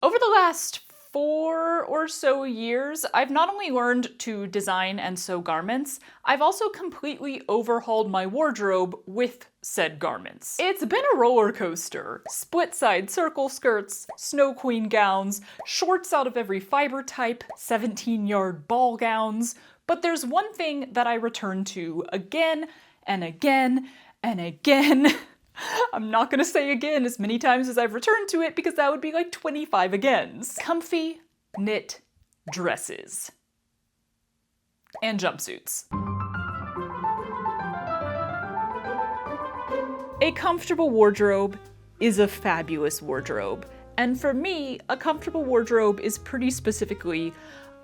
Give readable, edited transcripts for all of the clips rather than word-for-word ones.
Over the last 4 or so years, I've not only learned to design and sew garments, I've also completely overhauled my wardrobe with said garments. It's been a roller coaster. Split-side circle skirts, snow queen gowns, shorts out of every fiber type, 17-yard ball gowns. But there's one thing that I return to again and again and again. I'm not gonna say again as many times as I've returned to it because that would be like 25 agains. Comfy knit dresses. And jumpsuits. A comfortable wardrobe is a fabulous wardrobe. And for me, a comfortable wardrobe is pretty specifically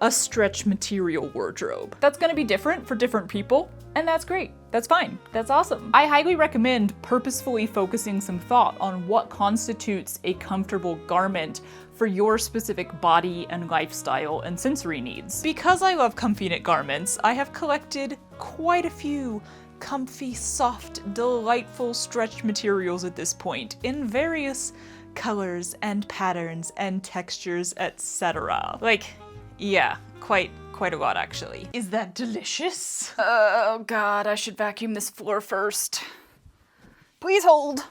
a stretch material wardrobe. That's gonna be different for different people, and that's great. That's fine. That's awesome. I highly recommend purposefully focusing some thought on what constitutes a comfortable garment for your specific body and lifestyle and sensory needs. Because I love comfy knit garments, I have collected quite a few comfy, soft, delightful stretch materials at this point in various colors and patterns and textures, etc. Yeah, quite a lot actually. Is that delicious? Oh god, I should vacuum this floor first. Please hold.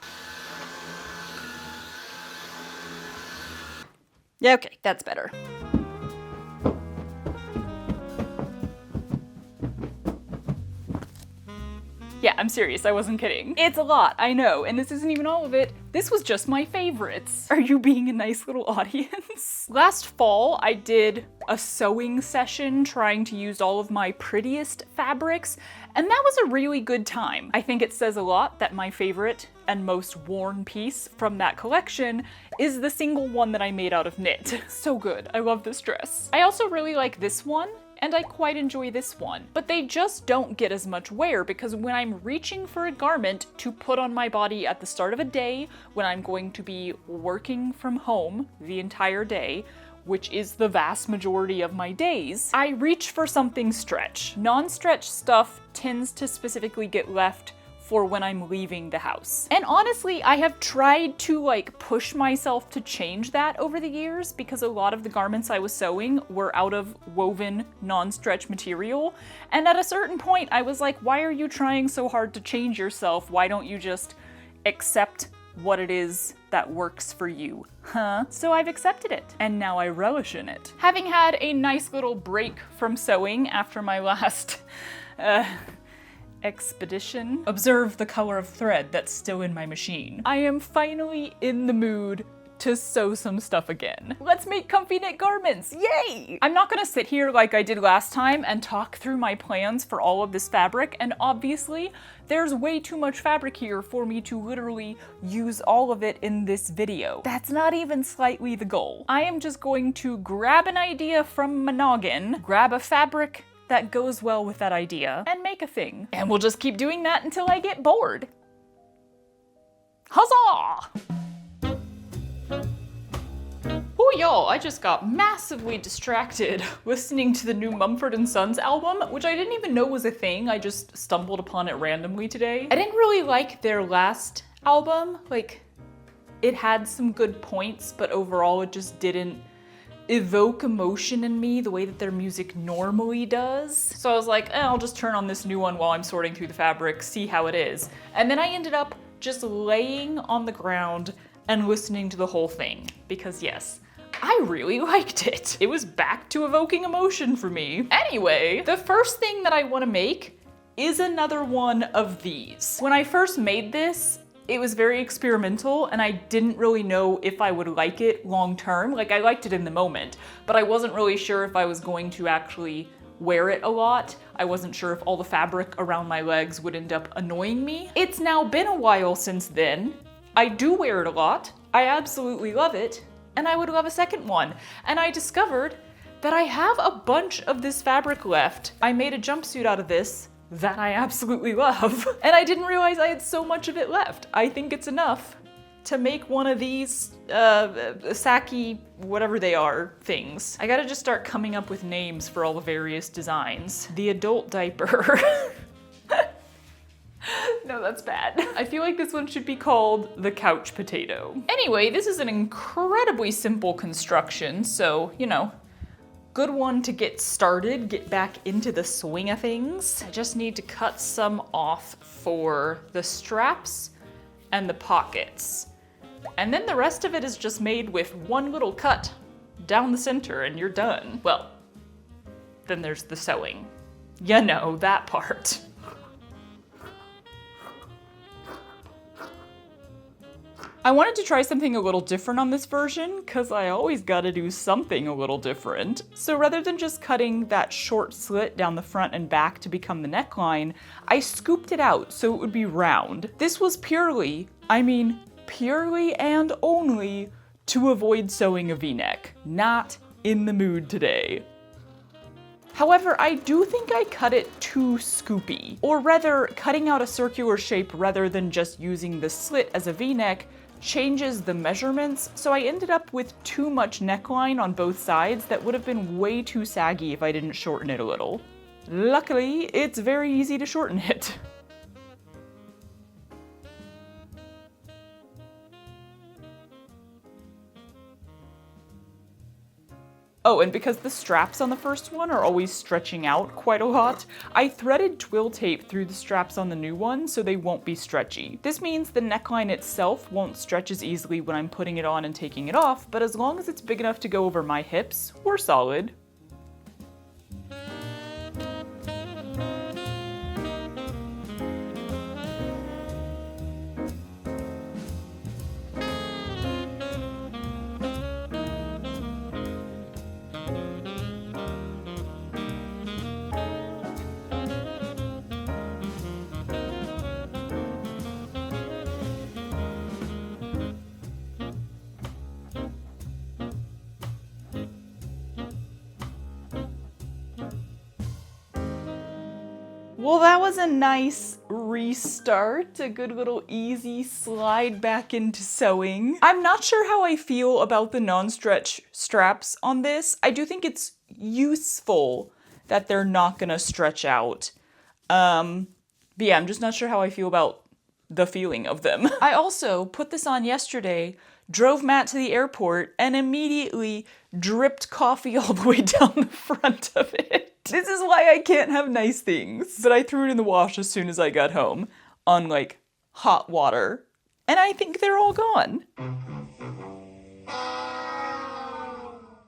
Yeah, okay, that's better. Yeah, I'm serious, I wasn't kidding. It's a lot, I know, and this isn't even all of it. This was just my favorites. Are you being a nice little audience? Last fall, I did a sewing session trying to use all of my prettiest fabrics, and that was a really good time. I think it says a lot that my favorite and most worn piece from that collection is the single one that I made out of knit. So good, I love this dress. I also really like this one, and I quite enjoy this one. But they just don't get as much wear because when I'm reaching for a garment to put on my body at the start of a day, when I'm going to be working from home the entire day, which is the vast majority of my days, I reach for something stretch. Non-stretch stuff tends to specifically get left for when I'm leaving the house. And honestly, I have tried to push myself to change that over the years because a lot of the garments I was sewing were out of woven non-stretch material. And at a certain point I was like, why are you trying so hard to change yourself? Why don't you just accept what it is that works for you? So I've accepted it, and now I relish in it. Having had a nice little break from sewing after my last, expedition. Observe the color of thread that's still in my machine. I am finally in the mood to sew some stuff again. Let's make comfy knit garments, yay! I'm not gonna sit here like I did last time and talk through my plans for all of this fabric, and obviously there's way too much fabric here for me to literally use all of it in this video. That's not even slightly the goal. I am just going to grab an idea from my noggin, grab a fabric that goes well with that idea, and make a thing. And we'll just keep doing that until I get bored. Huzzah! Oh y'all, I just got massively distracted listening to the new Mumford & Sons album, which I didn't even know was a thing. I just stumbled upon it randomly today. I didn't really like their last album. It had some good points, but overall it just didn't evoke emotion in me the way that their music normally does. So I was like, I'll just turn on this new one while I'm sorting through the fabric, see how it is. And then I ended up just laying on the ground and listening to the whole thing, because yes, I really liked it. It was back to evoking emotion for me. Anyway, the first thing that I want to make is another one of these. When I first made this, it was very experimental and I didn't really know if I would like it long term. I liked it in the moment, but I wasn't really sure if I was going to actually wear it a lot. I wasn't sure if all the fabric around my legs would end up annoying me. It's now been a while since then. I do wear it a lot. I absolutely love it, and I would love a second one. And I discovered that I have a bunch of this fabric left. I made a jumpsuit out of this that I absolutely love. And I didn't realize I had so much of it left. I think it's enough to make one of these, Saki, whatever they are, things. I gotta just start coming up with names for all the various designs. The adult diaper. No, that's bad. I feel like this one should be called the couch potato. Anyway, this is an incredibly simple construction, so, you know, good one to get started, get back into the swing of things. I just need to cut some off for the straps and the pockets. And then the rest of it is just made with one little cut down the center and you're done. Well, then there's the sewing. You know, that part. I wanted to try something a little different on this version, because I always gotta do something a little different. So rather than just cutting that short slit down the front and back to become the neckline, I scooped it out so it would be round. This was purely, I mean purely and only, to avoid sewing a V-neck. Not in the mood today. However, I do think I cut it too scoopy. Or rather, cutting out a circular shape rather than just using the slit as a V-neck changes the measurements, so I ended up with too much neckline on both sides that would have been way too saggy if I didn't shorten it a little. Luckily, it's very easy to shorten it. Oh, and because the straps on the first one are always stretching out quite a lot, I threaded twill tape through the straps on the new one so they won't be stretchy. This means the neckline itself won't stretch as easily when I'm putting it on and taking it off, but as long as it's big enough to go over my hips, we're solid. Well, that was a nice restart, a good little easy slide back into sewing. I'm not sure how I feel about the non-stretch straps on this. I do think it's useful that they're not gonna stretch out. But yeah, I'm just not sure how I feel about the feeling of them. I also put this on yesterday, drove Matt to the airport, and immediately dripped coffee all the way down the front of it. This is why I can't have nice things. But I threw it in the wash as soon as I got home, on like hot water. And I think they're all gone.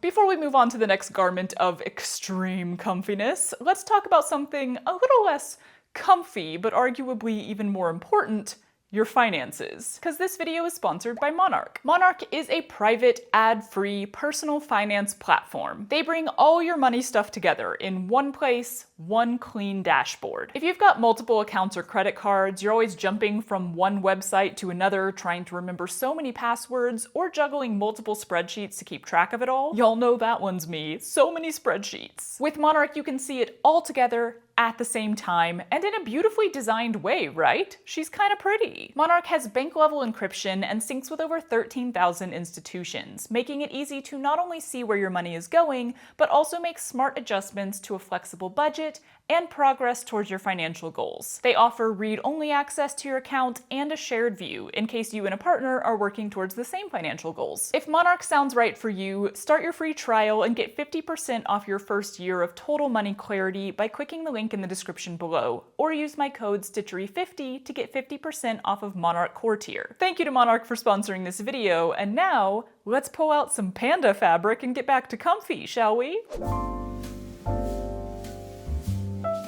Before we move on to the next garment of extreme comfiness, let's talk about something a little less comfy, but arguably even more important, your finances. Because this video is sponsored by Monarch. Monarch is a private, ad-free, personal finance platform. They bring all your money stuff together in one place, one clean dashboard. If you've got multiple accounts or credit cards, you're always jumping from one website to another, trying to remember so many passwords, or juggling multiple spreadsheets to keep track of it all, y'all know that one's me. So many spreadsheets. With Monarch, you can see it all together at the same time, and in a beautifully designed way, right? She's kind of pretty. Monarch has bank-level encryption and syncs with over 13,000 institutions, making it easy to not only see where your money is going, but also make smart adjustments to a flexible budget and progress towards your financial goals. They offer read-only access to your account and a shared view, in case you and a partner are working towards the same financial goals. If Monarch sounds right for you, start your free trial and get 50% off your first year of total money clarity by clicking the link in the description below, or use my code STITCHERY50 to get 50% off of Monarch Core Tier. Thank you to Monarch for sponsoring this video, and now, let's pull out some panda fabric and get back to comfy, shall we?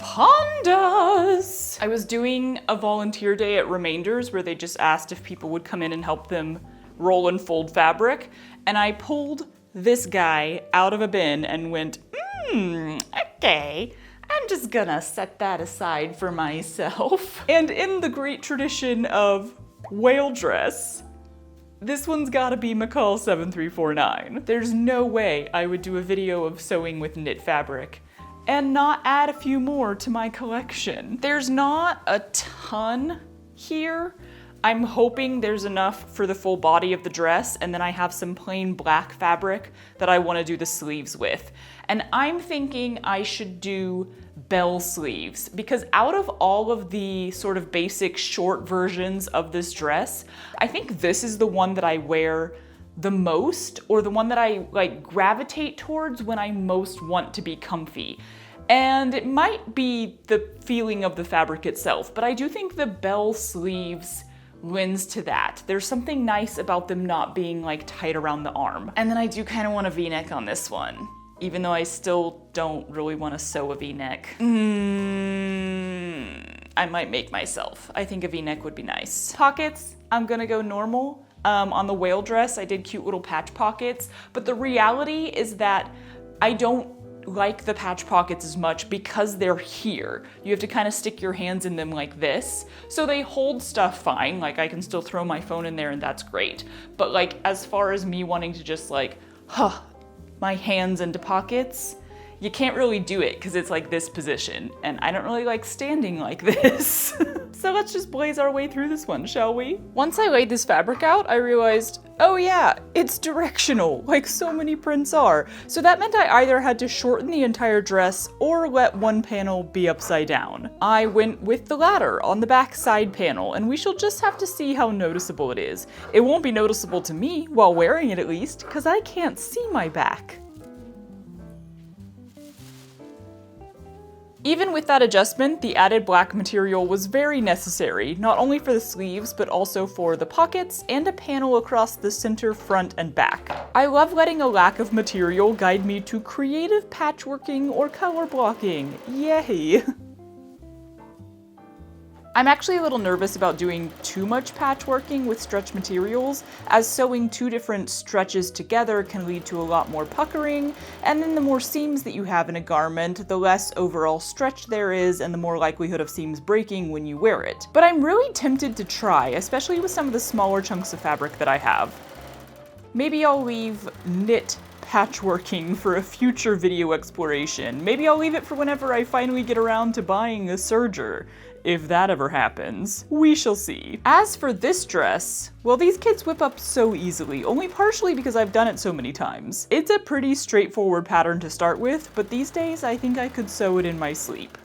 Pandas! I was doing a volunteer day at Remainders where they just asked if people would come in and help them roll and fold fabric, and I pulled this guy out of a bin and went, okay, I'm just gonna set that aside for myself. And in the great tradition of whale dress, this one's gotta be McCall 7349. There's no way I would do a video of sewing with knit fabric and not add a few more to my collection. There's not a ton here, I'm hoping there's enough for the full body of the dress, and then I have some plain black fabric that I want to do the sleeves with. And I'm thinking I should do bell sleeves, because out of all of the sort of basic short versions of this dress, I think this is the one that I wear the most, or the one that I like gravitate towards when I most want to be comfy. And it might be the feeling of the fabric itself, but I do think the bell sleeves lends to that. There's something nice about them not being like tight around the arm. And then I do kind of want a V-neck on this one, even though I still don't really want to sew a V-neck. I might make myself. I think a V-neck would be nice. Pockets, I'm gonna go normal. On the whale dress, I did cute little patch pockets, but the reality is that I don't like the patch pockets as much because they're here. You have to kind of stick your hands in them like this. So they hold stuff fine, like I can still throw my phone in there and that's great. But like as far as me wanting to just like, my hands into pockets, you can't really do it because it's like this position, and I don't really like standing like this. So let's just blaze our way through this one, shall we? Once I laid this fabric out, I realized, oh yeah, it's directional, like so many prints are. So that meant I either had to shorten the entire dress or let one panel be upside down. I went with the latter on the back side panel, and we shall just have to see how noticeable it is. It won't be noticeable to me, while wearing it at least, because I can't see my back. Even with that adjustment, the added black material was very necessary, not only for the sleeves, but also for the pockets and a panel across the center, front, and back. I love letting a lack of material guide me to creative patchworking or color blocking. Yay! I'm actually a little nervous about doing too much patchworking with stretch materials, as sewing two different stretches together can lead to a lot more puckering, and then the more seams that you have in a garment, the less overall stretch there is, and the more likelihood of seams breaking when you wear it. But I'm really tempted to try, especially with some of the smaller chunks of fabric that I have. Maybe I'll leave knit patchworking for a future video exploration. Maybe I'll leave it for whenever I finally get around to buying a serger. If that ever happens, we shall see. As for this dress, well, these kids whip up so easily, only partially because I've done it so many times. It's a pretty straightforward pattern to start with, but these days I think I could sew it in my sleep.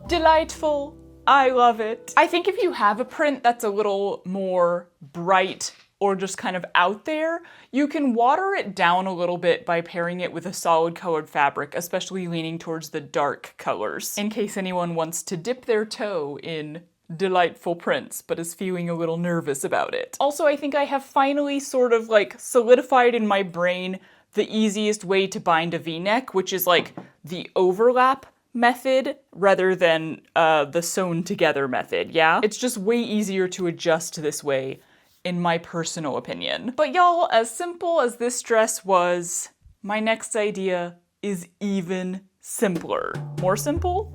Delightful. I love it. I think if you have a print that's a little more bright or just kind of out there, you can water it down a little bit by pairing it with a solid colored fabric, especially leaning towards the dark colors, in case anyone wants to dip their toe in delightful prints but is feeling a little nervous about it. Also, I think I have finally sort of like solidified in my brain the easiest way to bind a V-neck, which is like the overlap method rather than the sewn together method, yeah? It's just way easier to adjust this way, in my personal opinion. But y'all, as simple as this dress was, my next idea is even simpler. More simple?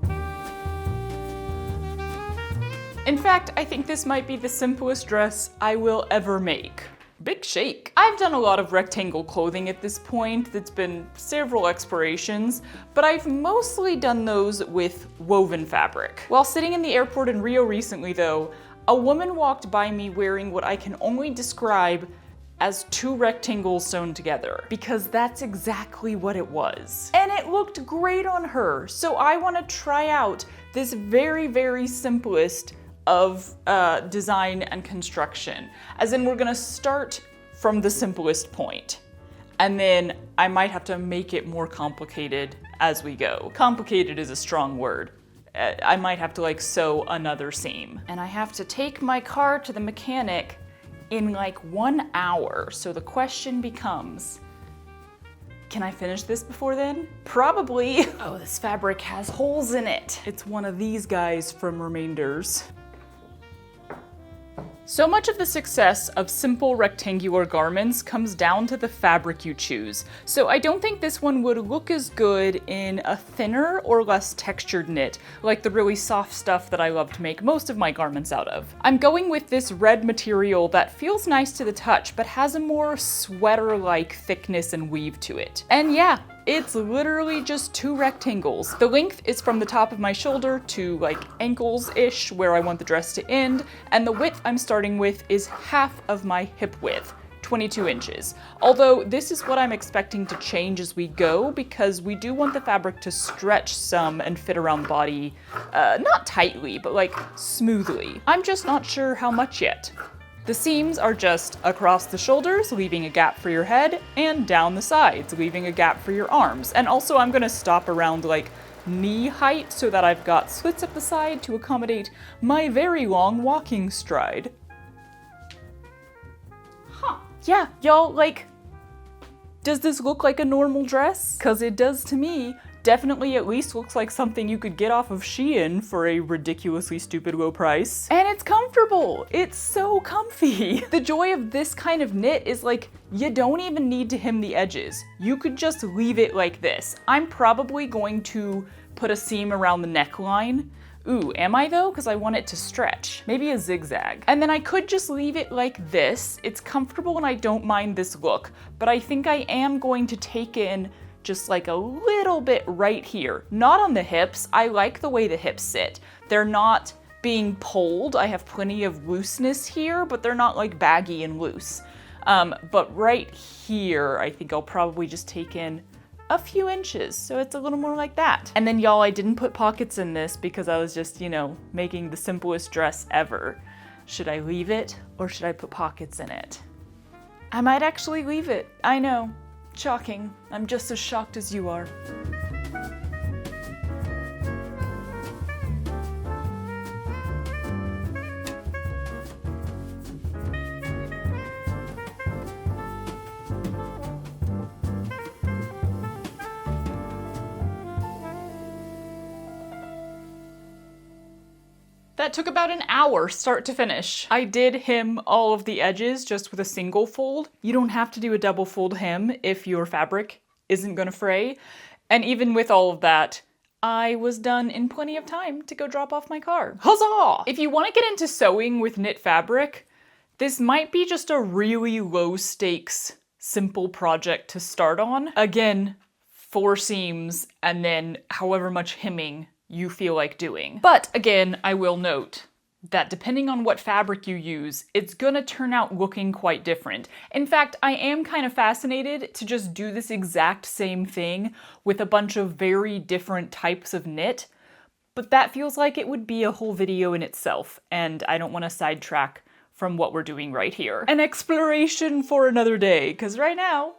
In fact, I think this might be the simplest dress I will ever make. Big shake. I've done a lot of rectangle clothing at this point. That's been several explorations, but I've mostly done those with woven fabric. While sitting in the airport in Rio recently though, a woman walked by me wearing what I can only describe as two rectangles sewn together, because that's exactly what it was. And it looked great on her, so I want to try out this very, very simplest of design and construction. As in, we're gonna start from the simplest point, and then I might have to make it more complicated as we go. Complicated is a strong word. I might have to like sew another seam. And I have to take my car to the mechanic in like 1 hour. So the question becomes, Can I finish this before then? Probably. Oh, this fabric has holes in it. It's one of these guys from Remainders. So much of the success of simple rectangular garments comes down to the fabric you choose. So I don't think this one would look as good in a thinner or less textured knit, like the really soft stuff that I love to make most of my garments out of. I'm going with this red material that feels nice to the touch, but has a more sweater-like thickness and weave to it. And yeah, it's literally just 2 rectangles. The length is from the top of my shoulder to like ankles-ish, where I want the dress to end, and the width I'm starting with is half of my hip width, 22 inches. Although this is what I'm expecting to change as we go, because we do want the fabric to stretch some and fit around the body, not tightly, but like smoothly. I'm just not sure how much yet. The seams are just across the shoulders, leaving a gap for your head, and down the sides, leaving a gap for your arms. And also I'm gonna stop around like knee height so that I've got slits up the side to accommodate my very long walking stride. Huh. Yeah, y'all, like, does this look like a normal dress? 'Cause it does to me. Definitely at least looks like something you could get off of Shein for a ridiculously stupid low price. And it's comfortable. It's so comfy. The joy of this kind of knit is like, you don't even need to hem the edges. You could just leave it like this. I'm probably going to put a seam around the neckline. Ooh, am I though? Because I want it to stretch. Maybe a zigzag. And then I could just leave it like this. It's comfortable and I don't mind this look, but I think I am going to take in just like a little bit right here. Not on the hips. I like the way the hips sit. They're not being pulled. I have plenty of looseness here, but they're not like baggy and loose. But right here, I think I'll probably just take in a few inches, so it's a little more like that. And then y'all, I didn't put pockets in this because I was just, you know, making the simplest dress ever. Should I leave it or should I put pockets in it? I might actually leave it. I know. Shocking. I'm just as shocked as you are. That took about an hour start to finish. I did hem all of the edges just with a single fold. You don't have to do a double fold hem if your fabric isn't gonna fray. And even with all of that, I was done in plenty of time to go drop off my car. Huzzah! If you wanna get into sewing with knit fabric, this might be just a really low stakes, simple project to start on. Again, 4 seams and then however much hemming you feel like doing. But again, I will note that depending on what fabric you use, it's gonna turn out looking quite different. In fact, I am kind of fascinated to just do this exact same thing with a bunch of very different types of knit, but that feels like it would be a whole video in itself, and I don't want to sidetrack from what we're doing right here. An exploration for another day, because right now,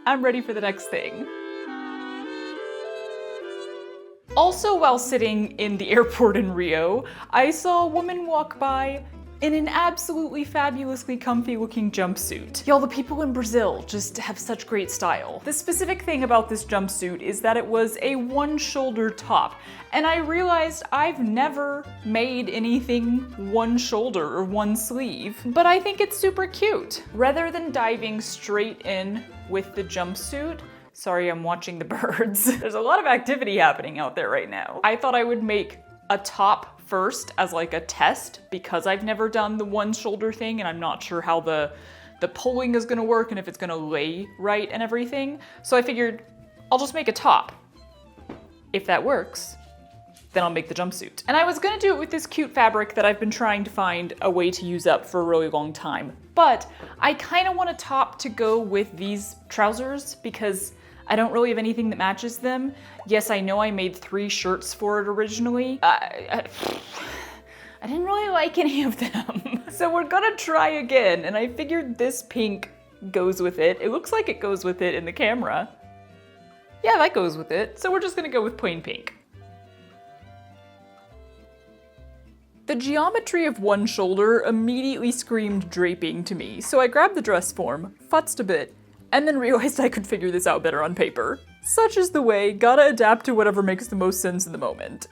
I'm ready for the next thing. Also, while sitting in the airport in Rio, I saw a woman walk by in an absolutely fabulously comfy looking jumpsuit. Y'all, the people in Brazil just have such great style. The specific thing about this jumpsuit is that it was a one-shoulder top, and I realized I've never made anything one shoulder or one sleeve, but I think it's super cute. Rather than diving straight in with the jumpsuit, sorry, I'm watching the birds. There's a lot of activity happening out there right now. I thought I would make a top first as like a test because I've never done the one shoulder thing and I'm not sure how the pulling is gonna work and if it's gonna lay right and everything. So I figured I'll just make a top. If that works, then I'll make the jumpsuit. And I was gonna do it with this cute fabric that I've been trying to find a way to use up for a really long time. But I kind of want a top to go with these trousers because I don't really have anything that matches them. Yes, I know I made 3 shirts for it originally. I didn't really like any of them. So we're gonna try again, and I figured this pink goes with it. It looks like it goes with it in the camera. Yeah, that goes with it. So we're just gonna go with plain pink. The geometry of one shoulder immediately screamed draping to me, so I grabbed the dress form, futzed a bit, and then realized I could figure this out better on paper. Such is the way, gotta adapt to whatever makes the most sense in the moment.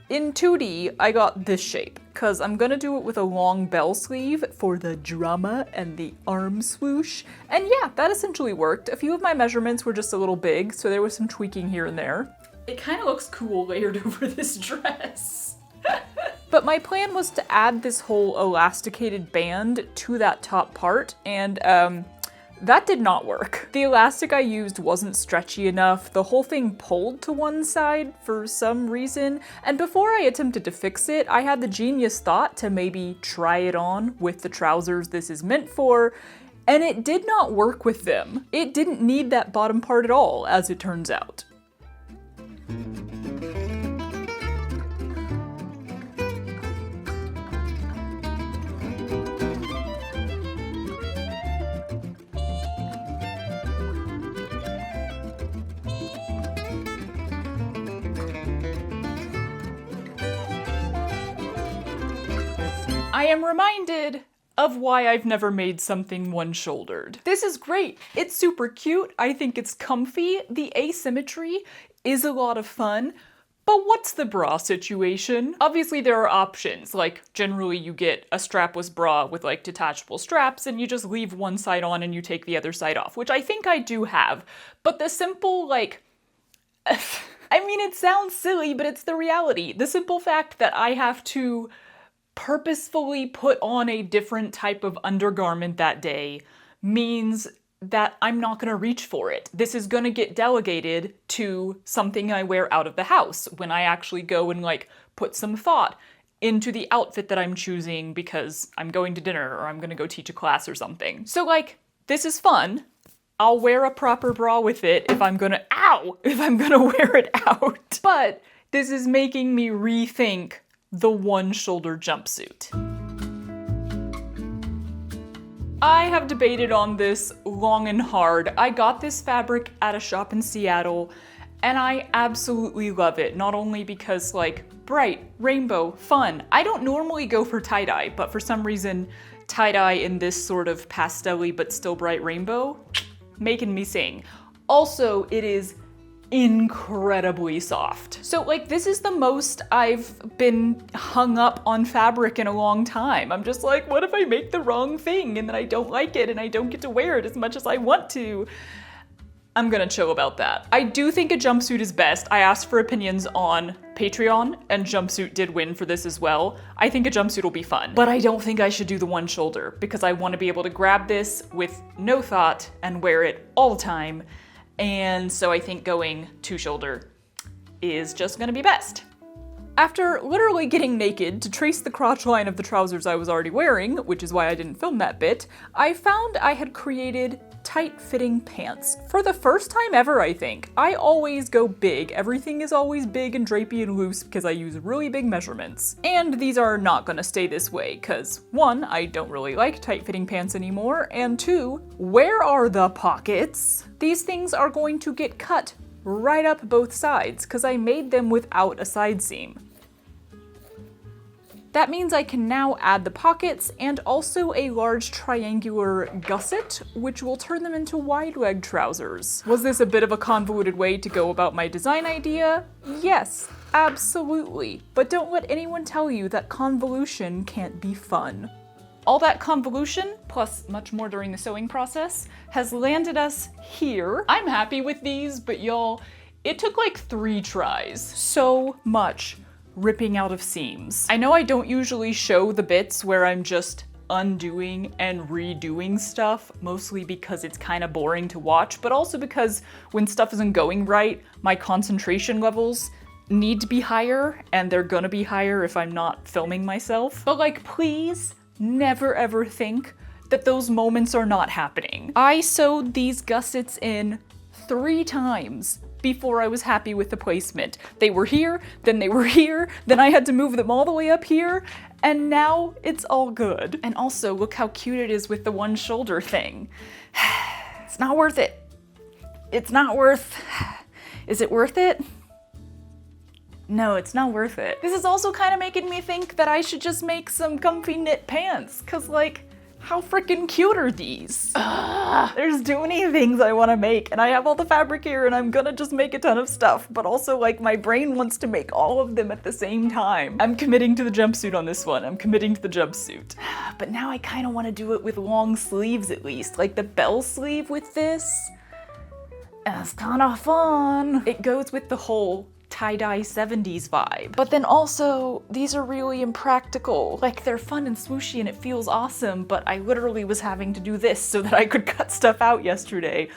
In 2D, I got this shape, cause I'm gonna do it with a long bell sleeve for the drama and the arm swoosh. And yeah, that essentially worked. A few of my measurements were just a little big, so there was some tweaking here and there. It kinda looks cool layered over this dress. But my plan was to add this whole elasticated band to that top part, and that did not work. The elastic I used wasn't stretchy enough, the whole thing pulled to one side for some reason, and before I attempted to fix it, I had the genius thought to maybe try it on with the trousers this is meant for, and it did not work with them. It didn't need that bottom part at all, as it turns out. I am reminded of why I've never made something one-shouldered. This is great. It's super cute. I think it's comfy. The asymmetry is a lot of fun. But what's the bra situation? Obviously there are options, like generally you get a strapless bra with like detachable straps and you just leave one side on and you take the other side off, which I think I do have. But the simple like, I mean it sounds silly, but it's the reality. The simple fact that I have to purposefully put on a different type of undergarment that day means that I'm not gonna reach for it. This is gonna get delegated to something I wear out of the house when I actually go and like put some thought into the outfit that I'm choosing because I'm going to dinner or I'm gonna go teach a class or something. So like, this is fun. I'll wear a proper bra with it if I'm gonna wear it out. But this is making me rethink the one-shoulder jumpsuit. I have debated on this long and hard. I got this fabric at a shop in Seattle, and I absolutely love it. Not only because like, bright, rainbow, fun. I don't normally go for tie-dye, but for some reason, tie-dye in this sort of pastel-y but still bright rainbow, making me sing. Also, it is incredibly soft. So like this is the most I've been hung up on fabric in a long time. I'm just like, what if I make the wrong thing and then I don't like it and I don't get to wear it as much as I want to? I'm gonna chill about that. I do think a jumpsuit is best. I asked for opinions on Patreon and jumpsuit did win for this as well. I think a jumpsuit will be fun, but I don't think I should do the one shoulder because I want to be able to grab this with no thought and wear it all the time. And so I think going two-shoulder is just gonna be best. After literally getting naked to trace the crotch line of the trousers I was already wearing, which is why I didn't film that bit, I found I had created tight-fitting pants. For the first time ever, I think. I always go big. Everything is always big and drapey and loose because I use really big measurements. And these are not gonna stay this way, cause 1, I don't really like tight-fitting pants anymore, and 2, where are the pockets? These things are going to get cut right up both sides, cause I made them without a side seam. That means I can now add the pockets and also a large triangular gusset, which will turn them into wide leg trousers. Was this a bit of a convoluted way to go about my design idea? Yes, absolutely. But don't let anyone tell you that convolution can't be fun. All that convolution, plus much more during the sewing process, has landed us here. I'm happy with these, but y'all, it took like 3 tries. So much ripping out of seams. I know I don't usually show the bits where I'm just undoing and redoing stuff, mostly because it's kind of boring to watch, but also because when stuff isn't going right, my concentration levels need to be higher, and they're gonna be higher if I'm not filming myself. But like, please never ever think that those moments are not happening. I sewed these gussets in 3 times before I was happy with the placement. They were here, then they were here, then I had to move them all the way up here, and now it's all good. And also, look how cute it is with the one shoulder thing. It's not worth it. It's not worth... Is it worth it? No, it's not worth it. This is also kind of making me think that I should just make some comfy knit pants, cause like, How freaking cute are these? There's too many things I want to make, and I have all the fabric here, and I'm gonna just make a ton of stuff, but also like my brain wants to make all of them at the same time. I'm committing to the jumpsuit on this one. I'm committing to the jumpsuit. But now I kind of want to do it with long sleeves at least, like the bell sleeve with this. That's kind of fun. It goes with the whole tie-dye 70s vibe. But then also, these are really impractical. Like, they're fun and swooshy and it feels awesome, but I literally was having to do this so that I could cut stuff out yesterday.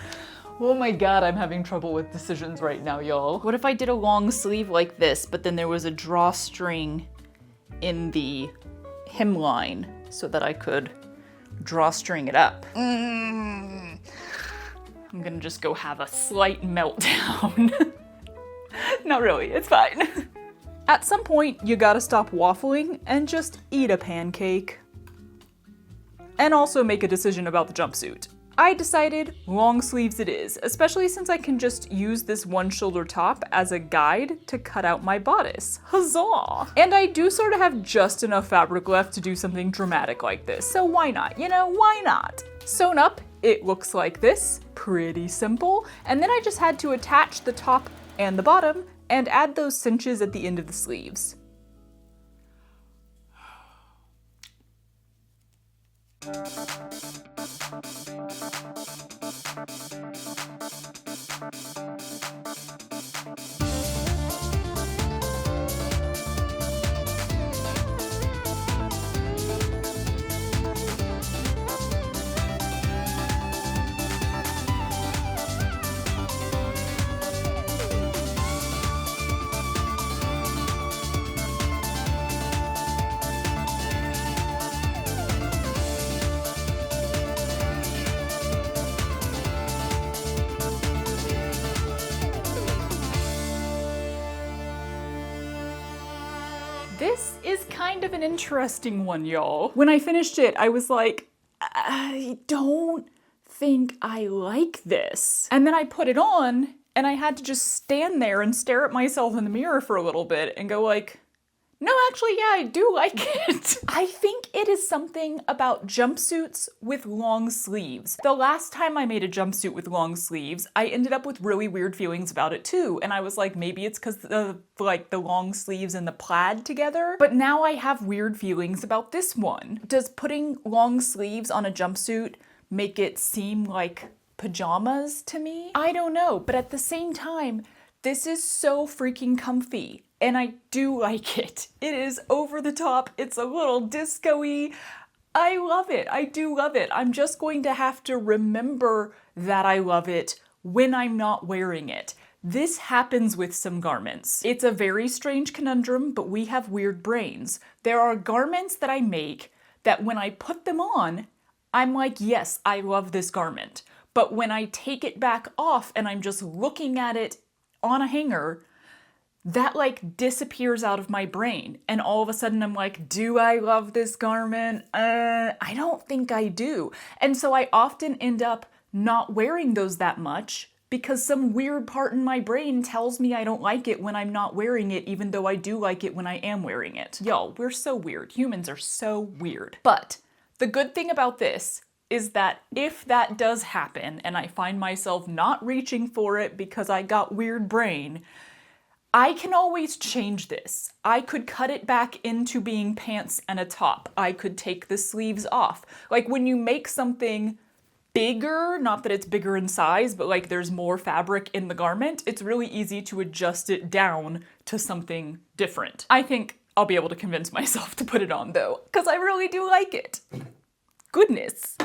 Oh my god, I'm having trouble with decisions right now, y'all. What if I did a long sleeve like this, but then there was a drawstring in the hemline so that I could drawstring it up? I'm gonna just go have a slight meltdown. Not really, it's fine. At some point, you gotta stop waffling and just eat a pancake. And also make a decision about the jumpsuit. I decided long sleeves it is, especially since I can just use this one shoulder top as a guide to cut out my bodice. Huzzah! And I do sort of have just enough fabric left to do something dramatic like this, so why not? You know, why not? Sewn up, it looks like this, pretty simple, and then I just had to attach the top and the bottom, and add those cinches at the end of the sleeves. This is kind of an interesting one, y'all. When I finished it, I was like, I don't think I like this. And then I put it on, and I had to just stand there and stare at myself in the mirror for a little bit and go like, no, actually, yeah, I do like it. I think it is something about jumpsuits with long sleeves. The last time I made a jumpsuit with long sleeves, I ended up with really weird feelings about it too. And I was like, maybe it's because the long sleeves and the plaid together. But now I have weird feelings about this one. Does putting long sleeves on a jumpsuit make it seem like pajamas to me? I don't know, but at the same time, this is so freaking comfy. And I do like it. It is over the top. It's a little disco-y. I love it. I do love it. I'm just going to have to remember that I love it when I'm not wearing it. This happens with some garments. It's a very strange conundrum, but we have weird brains. There are garments that I make that when I put them on, I'm like, yes, I love this garment. But when I take it back off and I'm just looking at it on a hanger, that like disappears out of my brain. And all of a sudden I'm like, do I love this garment? I don't think I do. And so I often end up not wearing those that much because some weird part in my brain tells me I don't like it when I'm not wearing it, even though I do like it when I am wearing it. Y'all, we're so weird. Humans are so weird. But the good thing about this is that if that does happen and I find myself not reaching for it because I got weird brain, I can always change this. I could cut it back into being pants and a top. I could take the sleeves off. Like when you make something bigger, not that it's bigger in size, but like there's more fabric in the garment, it's really easy to adjust it down to something different. I think I'll be able to convince myself to put it on though, because I really do like it. Goodness.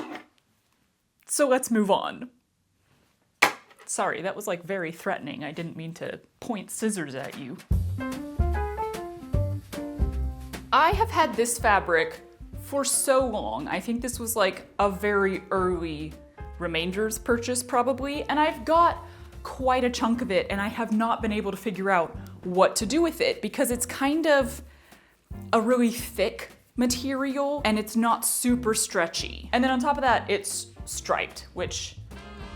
So let's move on. Sorry, that was like very threatening. I didn't mean to point scissors at you. I have had this fabric for so long. I think this was like a very early Remainders purchase probably, and I've got quite a chunk of it and I have not been able to figure out what to do with it because it's kind of a really thick material and it's not super stretchy. And then on top of that, it's striped, which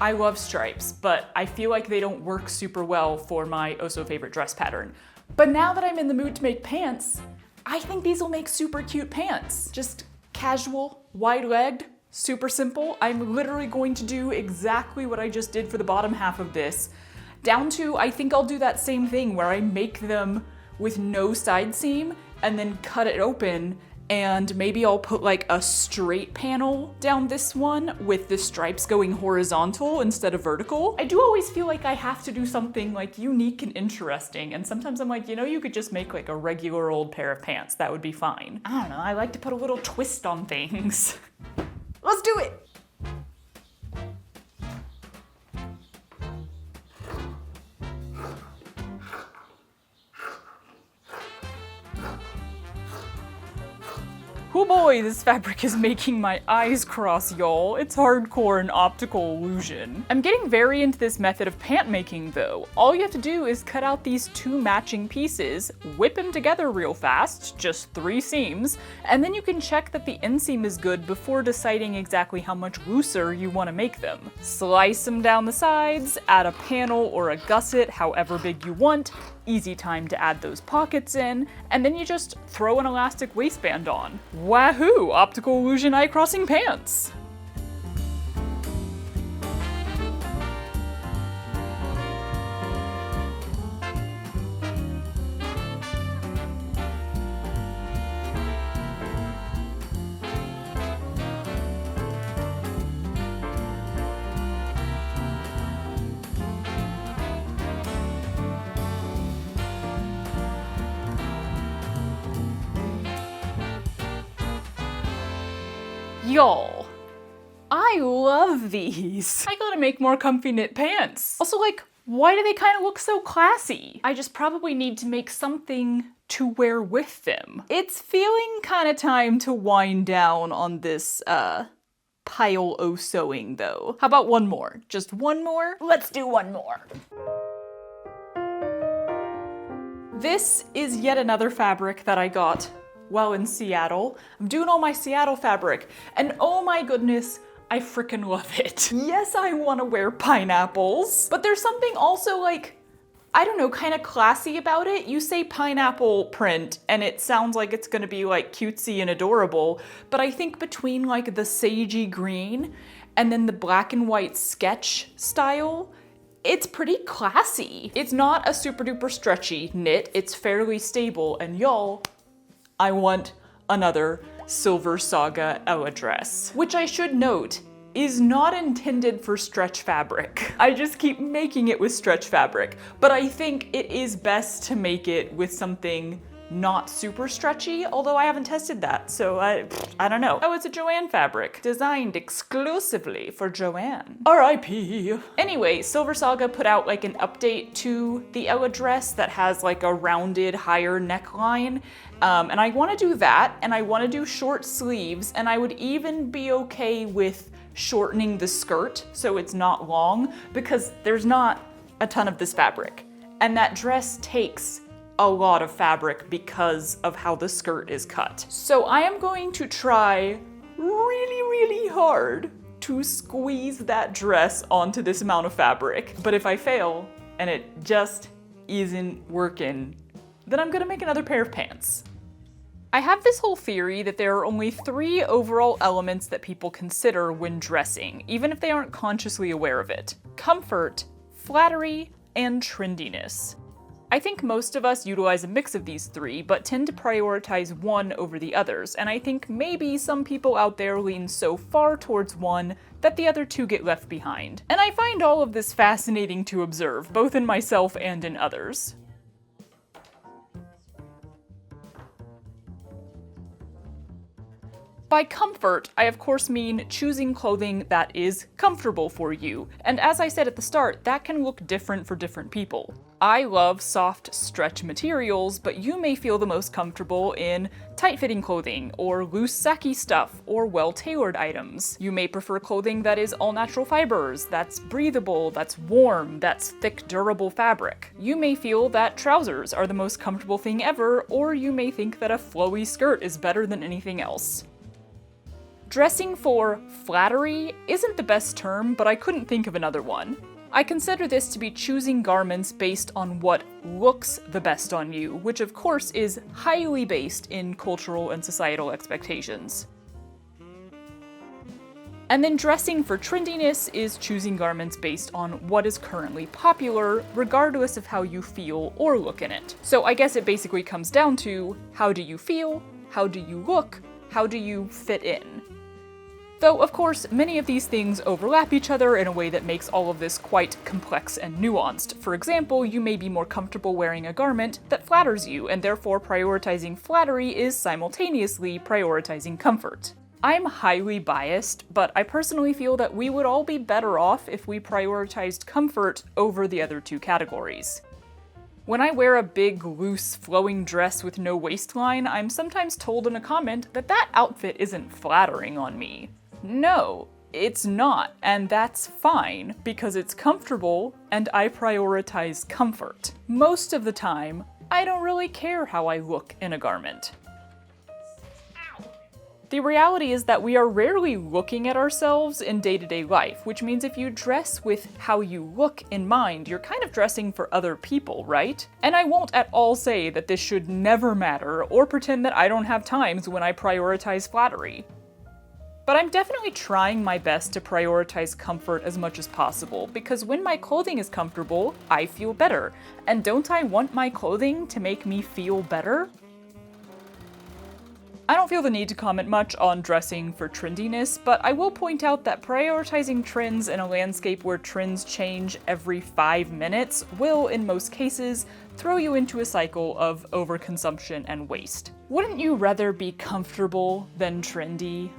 I love stripes, but I feel like they don't work super well for my oh so favorite dress pattern. But now that I'm in the mood to make pants, I think these will make super cute pants. Just casual, wide-legged, Super simple. I'm literally going to do exactly what I just did for the bottom half of this. Down to, I think I'll do that same thing where I make them with no side seam and then cut it open, and maybe I'll put like a straight panel down this one with the stripes going horizontal instead of vertical. I do always feel like I have to do something like unique and interesting, and sometimes I'm like, you know, you could just make like a regular old pair of pants. That would be fine. I don't know, I like to put a little twist on things. Let's do it! Oh boy, this fabric is making my eyes cross, y'all. It's hardcore and optical illusion. I'm getting very into this method of pant making though. All you have to do is cut out these 2 matching pieces, whip them together real fast, just 3 seams, and then you can check that the inseam is good before deciding exactly how much looser you want to make them. Slice them down the sides, add a panel or a gusset, however big you want. Easy time to add those pockets in, and then you just throw an elastic waistband on. Wahoo! Optical illusion eye crossing pants! Y'all, I love these. I gotta make more comfy knit pants. Also, like, why do they kind of look so classy? I just probably need to make something to wear with them. It's feeling kind of time to wind down on this, pile o' sewing though. How about one more? Just one more? Let's do one more. This is yet another fabric that I got while in Seattle. I'm doing all my Seattle fabric, and oh my goodness, I freaking love it. Yes, I want to wear pineapples, but there's something also like, I don't know, kind of classy about it. You say pineapple print and it sounds like it's gonna be like cutesy and adorable, but I think between like the sagey green and then the black and white sketch style, it's pretty classy. It's not a super duper stretchy knit, it's fairly stable, and y'all, I want another Silver Saga Ella dress, which I should note is not intended for stretch fabric. I just keep making it with stretch fabric, but I think it is best to make it with something not super stretchy, although I haven't tested that, so I don't know. Oh, it's a Joanne fabric, designed exclusively for Joanne. R.I.P. Anyway, Silver Saga put out like an update to the Ella dress that has like a rounded higher neckline, and I want to do that, and I want to do short sleeves, and I would even be okay with shortening the skirt so it's not long, because there's not a ton of this fabric, and that dress takes a lot of fabric because of how the skirt is cut. So I am going to try really hard to squeeze that dress onto this amount of fabric. But if I fail and it just isn't working, then I'm gonna make another pair of pants. I have this whole theory that there are only 3 overall elements that people consider when dressing, even if they aren't consciously aware of it: comfort, flattery, and trendiness. I think most of us utilize a mix of these 3, but tend to prioritize one over the others, and I think maybe some people out there lean so far towards one that the other 2 get left behind. And I find all of this fascinating to observe, both in myself and in others. By comfort, I of course mean choosing clothing that is comfortable for you, and as I said at the start, that can look different for different people. I love soft stretch materials, but you may feel the most comfortable in tight-fitting clothing, or loose sacky stuff, or well-tailored items. You may prefer clothing that is all natural fibers, that's breathable, that's warm, that's thick, durable fabric. You may feel that trousers are the most comfortable thing ever, or you may think that a flowy skirt is better than anything else. Dressing for flattery isn't the best term, but I couldn't think of another one. I consider this to be choosing garments based on what looks the best on you, which of course is highly based in cultural and societal expectations. And then dressing for trendiness is choosing garments based on what is currently popular, regardless of how you feel or look in it. So I guess it basically comes down to, how do you feel? How do you look? How do you fit in? Though, of course, many of these things overlap each other in a way that makes all of this quite complex and nuanced. For example, you may be more comfortable wearing a garment that flatters you, and therefore prioritizing flattery is simultaneously prioritizing comfort. I'm highly biased, but I personally feel that we would all be better off if we prioritized comfort over the other two categories. When I wear a big, loose, flowing dress with no waistline, I'm sometimes told in a comment that that outfit isn't flattering on me. No, it's not, and that's fine, because it's comfortable, and I prioritize comfort. Most of the time, I don't really care how I look in a garment. The reality is that we are rarely looking at ourselves in day-to-day life, which means if you dress with how you look in mind, you're kind of dressing for other people, right? And I won't at all say that this should never matter, or pretend that I don't have times when I prioritize flattery. But I'm definitely trying my best to prioritize comfort as much as possible, because when my clothing is comfortable, I feel better. And don't I want my clothing to make me feel better? I don't feel the need to comment much on dressing for trendiness, but I will point out that prioritizing trends in a landscape where trends change every 5 minutes will, in most cases, throw you into a cycle of overconsumption and waste. Wouldn't you rather be comfortable than trendy?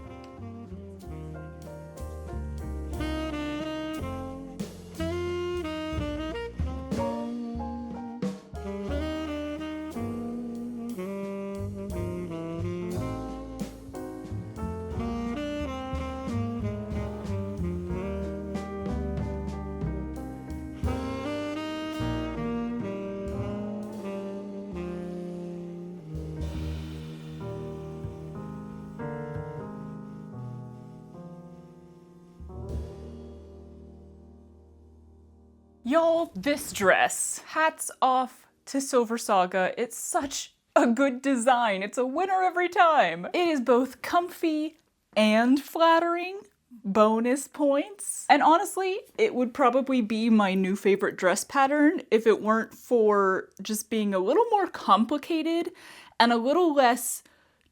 Y'all, this dress. Hats off to Silver Saga. It's such a good design. It's a winner every time. It is both comfy and flattering. Bonus points. And honestly, it would probably be my new favorite dress pattern if it weren't for just being a little more complicated and a little less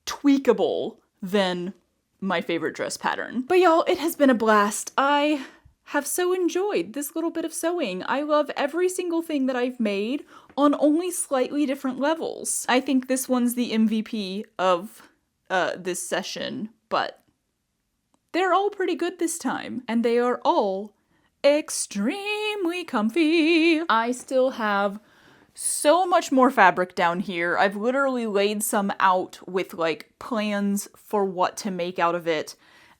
tweakable than my favorite dress pattern. But y'all, it has been a blast. I have so enjoyed this little bit of sewing. I love every single thing that I've made on only slightly different levels. I think this one's the MVP of this session, but they're all pretty good this time, and they are all extremely comfy. I still have so much more fabric down here. I've literally laid some out with like plans for what to make out of it.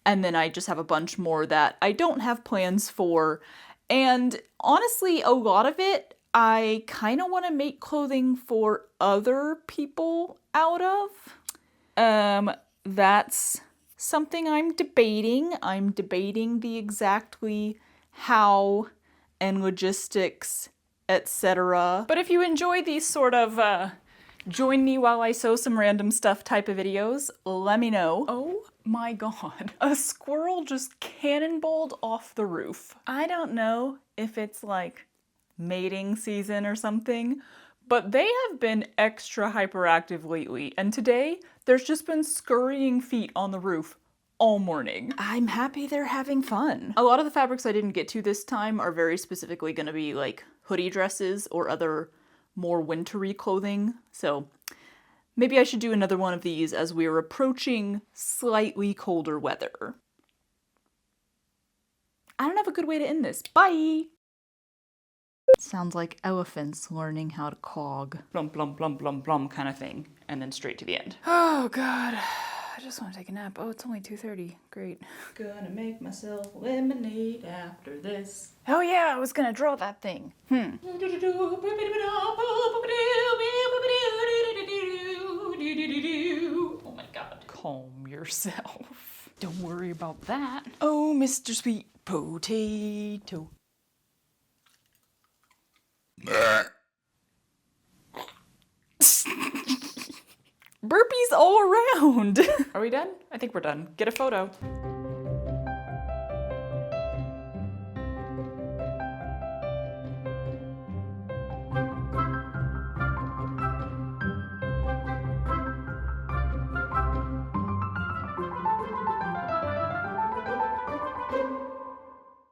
And then I just have a bunch more that I don't have plans for. And honestly, a lot of it, I kind of want to make clothing for other people out of. That's something I'm debating. I'm debating the exactly how and logistics, etc. But if you enjoy these sort of join me while I sew some random stuff type of videos, let me know. Oh my god. A squirrel just cannonballed off the roof. I don't know if it's like mating season or something, but they have been extra hyperactive lately, and today there's just been scurrying feet on the roof all morning. I'm happy they're having fun. A lot of the fabrics I didn't get to this time are very specifically gonna be like hoodie dresses or other more wintry clothing, so maybe I should do another one of these as we're approaching slightly colder weather. I don't have a good way to end this. Bye! Sounds like elephants learning how to clog. Blum, blum, blum, blum, blum kind of thing. And then straight to the end. Oh god. I just want to take a nap. Oh, it's only 2:30. Great. Gonna make myself lemonade after this. Oh yeah, I was gonna draw that thing. Oh my god. Calm yourself. Don't worry about that. Oh, Mr. Sweet Potato. Burpees all around. Are we done? I think we're done. Get a photo.